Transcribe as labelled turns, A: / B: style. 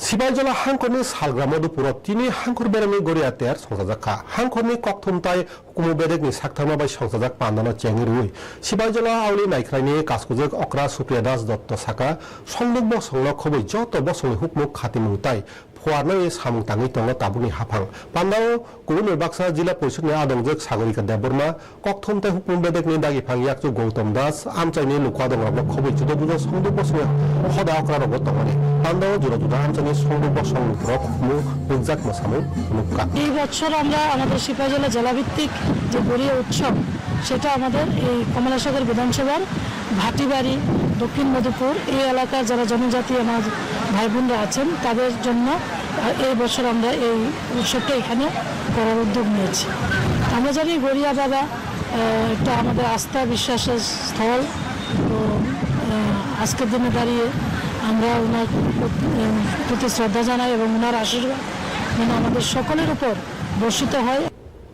A: सिबाइजला हांखरनि सालग्रा मधुपुराव तिनि हांखर बेरामनि गरियातेर संसाजाखा हांखरनि कक्थुमताय हुकुमु बेदेगनि साखथामा बाय संसाजाक पान्दानो चेंगि रुइ सिबाइजला आवली नायख्रायनि कासकुजक अक्रा सुप्रिया दास दत्त साका संदुक बसंनो खबै जत बसंनि हुकमु खातिमुताय फुवारनाय सामुं ताङै दङ ताबुनि हाफां पान्दाव गुबुन बाक्सा जिल्ला परिषदनि आदंजक सागरिका देबबर्मा कक्थुमताय हुकुमु बेदेगनि दागिफां याकजु गौतम दास आमचाइनि लुखा दंग्राबो खबै जुदा जुदा संदुक बसंनि हदा अक्रा रग दङनि पान्दाव जुदा जुदा आमचाइनि संदुक बसंनि हुकुमु बुकजाक मसामु नुका
B: এই বছর আমরা আমাদের সিপাহীজলা জেলাভিত্তিক যে গড়িয়া উৎসব সেটা আমাদের এই কমলাসাগর বিধানসভার ভাটিবাড়ি দক্ষিণ মধুপুর এই এলাকার যারা জনজাতি আমার ভাই বোনরা আছেন তাদের জন্য এই বছর আমরা এই উৎসবটা এখানে করার উদ্যোগ নিয়েছি। আমরা জানি গড়িয়া বাবা একটা আমাদের আস্থা বিশ্বাসের স্থল। তো আজকের দিনে দাঁড়িয়ে আমরা ওনার প্রতি শ্রদ্ধা জানাই এবং ওনার আশীর্বাদ মানে আমাদের সকলের উপর বর্ষিত হয়।